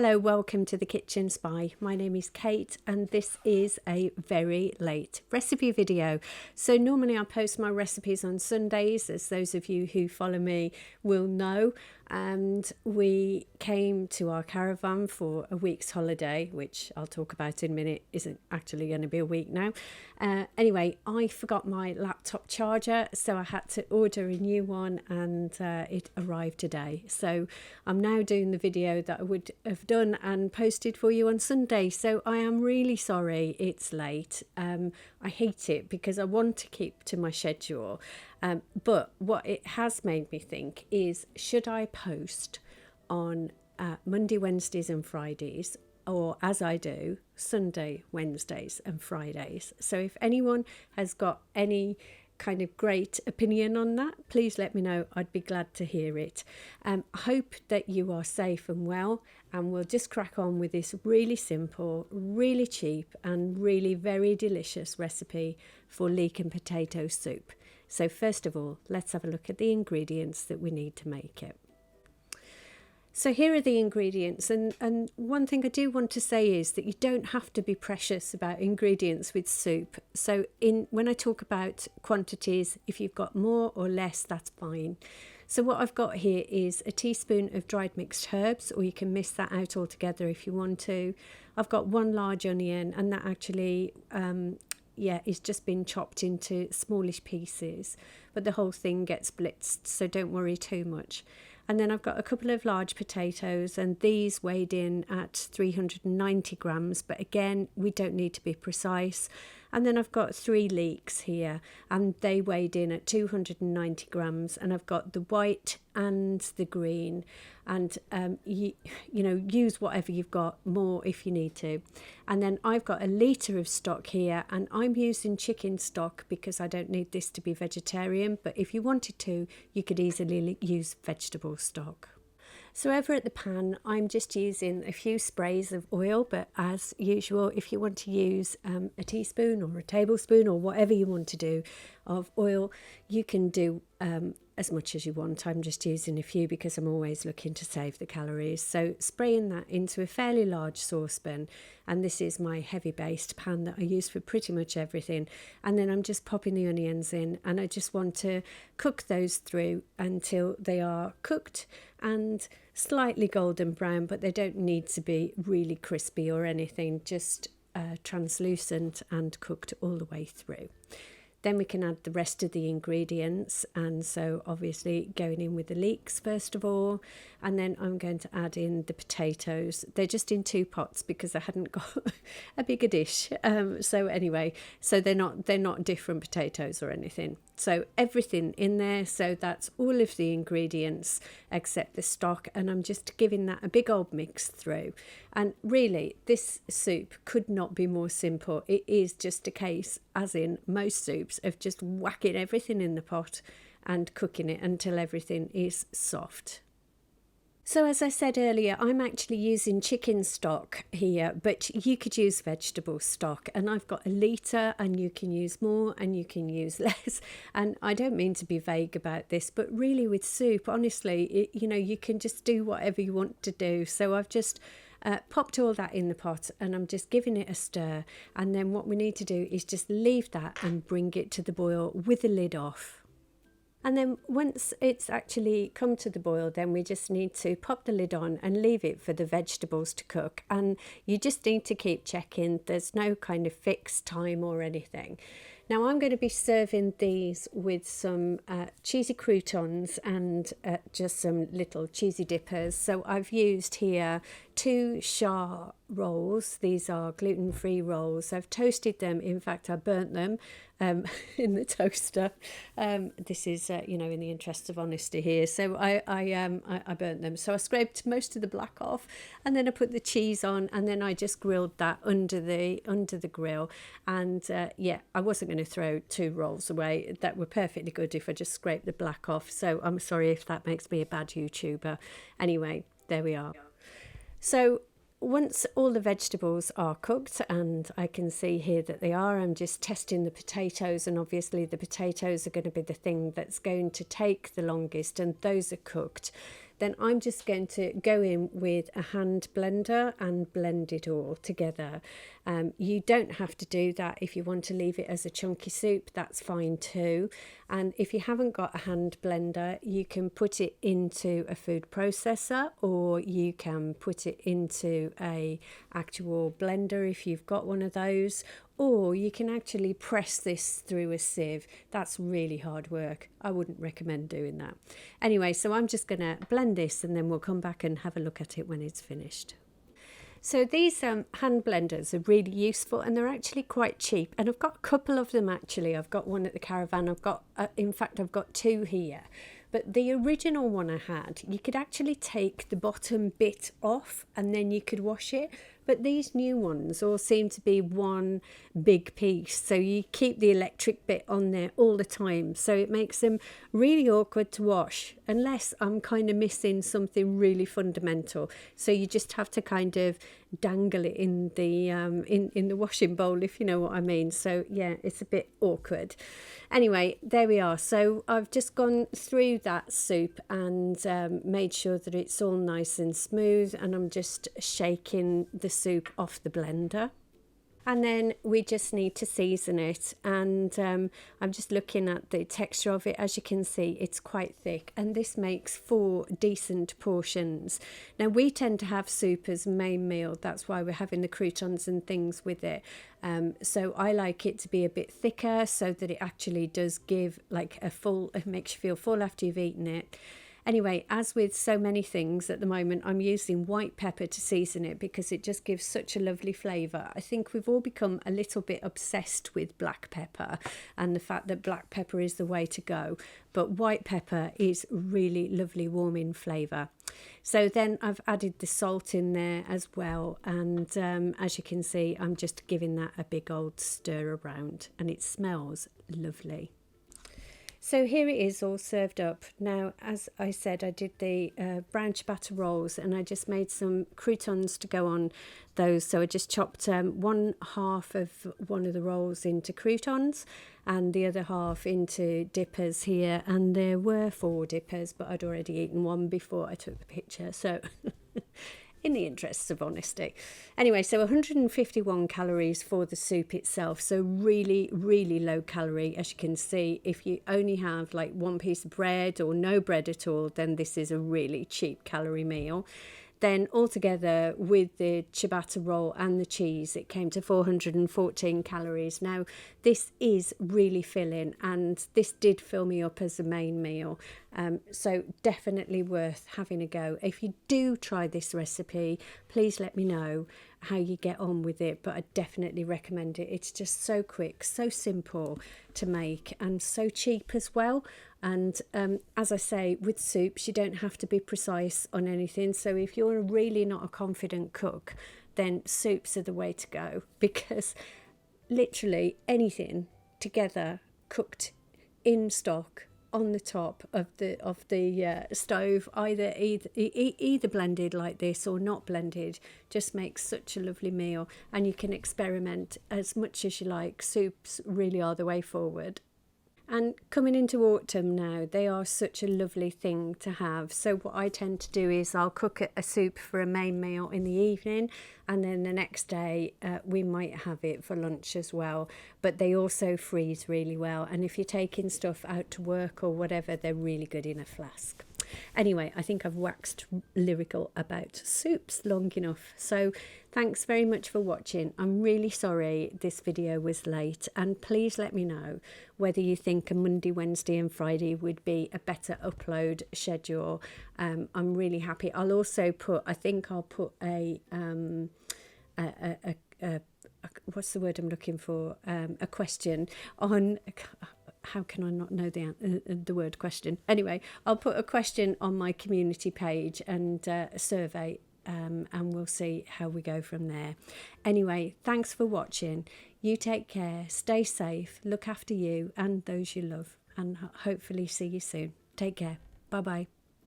Hello, welcome to the Kitchen Spy. My name is Kate and this is a very late recipe video. So normally I post my recipes on Sundays, as those of you who follow me will know. And we came to our caravan for a week's holiday, which I'll talk about in a minute, isn't actually going to be a week now. Anyway, I forgot my laptop charger, so I had to order a new one and it arrived today. So I'm now doing the video that I would have done and posted for you on Sunday. So I am really sorry it's late. I hate it because I want to keep to my schedule. But what it has made me think is, should I post on Monday, Wednesdays and Fridays, or as I do, Sunday, Wednesdays and Fridays? So if anyone has got any kind of great opinion on that, please let me know. I'd be glad to hear it. I hope that you are safe and well, and we'll just crack on with this really simple, really cheap and really very delicious recipe for leek and potato soup. So first of all, let's have a look at the ingredients that we need to make it. So here are the ingredients, and one thing I do want to say is that you don't have to be precious about ingredients with soup. So when I talk about quantities, if you've got more or less, that's fine. So what I've got here is a teaspoon of dried mixed herbs, or you can miss that out altogether if you want to. I've got one large onion, and that actually it's just been chopped into smallish pieces, but the whole thing gets blitzed, so don't worry too much. And then I've got a couple of large potatoes, and these weighed in at 390 grams, but again, we don't need to be precise. And then I've got 3 leeks here, and they weighed in at 290 grams, and I've got the white and the green, and you know, use whatever you've got, more if you need to. And then I've got a litre of stock here, and I'm using chicken stock because I don't need this to be vegetarian, but if you wanted to, you could easily use vegetable stock. So over at the pan, I'm just using a few sprays of oil, but as usual, if you want to use a teaspoon or a tablespoon or whatever you want to do of oil, you can do as much as you want. I'm just using a few because I'm always looking to save the calories. So spraying that into a fairly large saucepan, and this is my heavy based pan that I use for pretty much everything. And then I'm just popping the onions in, and I just want to cook those through until they are cooked and slightly golden brown, but they don't need to be really crispy or anything, just translucent and cooked all the way through. Then we can add the rest of the ingredients, and so obviously going in with the leeks first of all, and then I'm going to add in the potatoes. They're just in 2 pots because I hadn't got a bigger dish. So anyway, so they're not different potatoes or anything. So everything in there, so that's all of the ingredients except the stock, and I'm just giving that a big old mix through. And really, this soup could not be more simple. It is just a case, as in most soups, of just whacking everything in the pot and cooking it until everything is soft. So as I said earlier, I'm actually using chicken stock here, but you could use vegetable stock, and I've got a litre, and you can use more and you can use less. And I don't mean to be vague about this, but really with soup, honestly, you can just do whatever you want to do. So I've just popped all that in the pot, and I'm just giving it a stir, and then what we need to do is just leave that and bring it to the boil with the lid off. And then once it's actually come to the boil, then we just need to pop the lid on and leave it for the vegetables to cook. And you just need to keep checking. There's no kind of fixed time or anything. Now I'm going to be serving these with some cheesy croutons and just some little cheesy dippers. So I've used here 2 Shah rolls. These are gluten-free rolls. I've toasted them. In fact, I burnt them in the toaster. This is, in the interest of honesty here. So I burnt them. So I scraped most of the black off, and then I put the cheese on, and then I just grilled that under the grill. And I wasn't going to throw 2 rolls away. That were perfectly good if I just scraped the black off. So I'm sorry if that makes me a bad YouTuber. Anyway, there we are. So once all the vegetables are cooked, and I can see here that they are, I'm just testing the potatoes, and obviously the potatoes are going to be the thing that's going to take the longest, and those are cooked. then I'm just going to go in with a hand blender and blend it all together. You don't have to do that. If you want to leave it as a chunky soup, that's fine too. And if you haven't got a hand blender, you can put it into a food processor, or you can put it into a actual blender if you've got one of those, or you can actually press this through a sieve. That's really hard work. I wouldn't recommend doing that. Anyway, so I'm just going to blend this and then we'll come back and have a look at it when it's finished. So these hand blenders are really useful, and they're actually quite cheap, and I've got a couple of them actually. I've got one at the caravan, I've got in fact I've got two here. But the original one I had, you could actually take the bottom bit off and then you could wash it. But these new ones all seem to be one big piece. So you keep the electric bit on there all the time. So it makes them really awkward to wash, unless I'm kind of missing something really fundamental. So you just have to kind of dangle it in the in the washing bowl, if you know what I mean. So yeah, it's a bit awkward. Anyway, there we are. So I've just gone through that soup and made sure that it's all nice and smooth, and I'm just shaking the soup off the blender. And then we just need to season it, and I'm just looking at the texture of it. As you can see, it's quite thick, and this makes 4 decent portions. Now we tend to have soup as main meal, that's why we're having the croutons and things with it. So I like it to be a bit thicker so that it actually does give like a full, it makes you feel full after you've eaten it. Anyway, as with so many things at the moment, I'm using white pepper to season it because it just gives such a lovely flavour. I think we've all become a little bit obsessed with black pepper and the fact that black pepper is the way to go. But white pepper is really lovely, warming flavour. So then I've added the salt in there as well. And as you can see, I'm just giving that a big old stir around, and it smells lovely. So here it is all served up. Now, as I said, I did the brown ciabatta rolls, and I just made some croutons to go on those. So I just chopped 1/2 of one of the rolls into croutons and the other half into dippers here. And there were 4 dippers, but I'd already eaten one before I took the picture. So in the interests of honesty. Anyway, so 151 calories for the soup itself. So really, really low calorie. As you can see, if you only have like 1 piece of bread or no bread at all, then this is a really cheap calorie meal. Then altogether with the ciabatta roll and the cheese, it came to 414 calories. Now, this is really filling, and this did fill me up as a main meal. So definitely worth having a go. If you do try this recipe, please let me know how you get on with it, but I definitely recommend it. It's just so quick, so simple to make, and so cheap as well. And as I say, with soups, you don't have to be precise on anything. So if you're really not a confident cook, then soups are the way to go, because literally anything together, cooked in stock on the top of the stove, either blended like this or not blended, just makes such a lovely meal. And you can experiment as much as you like. Soups really are the way forward. And coming into autumn now, they are such a lovely thing to have. So what I tend to do is I'll cook a soup for a main meal in the evening, and then the next day we might have it for lunch as well. But they also freeze really well, and if you're taking stuff out to work or whatever, they're really good in a flask. Anyway, I think I've waxed lyrical about soups long enough. So thanks very much for watching. I'm really sorry this video was late, and please let me know whether you think a Monday, Wednesday and Friday would be a better upload schedule. I'm really happy. I'll also put, I think I'll put a what's the word I'm looking for? A question on. How can I not know the word question? Anyway, I'll put a question on my community page and a survey, and we'll see how we go from there. Anyway, thanks for watching. You take care, stay safe, look after you and those you love, and hopefully see you soon. Take care. Bye-bye.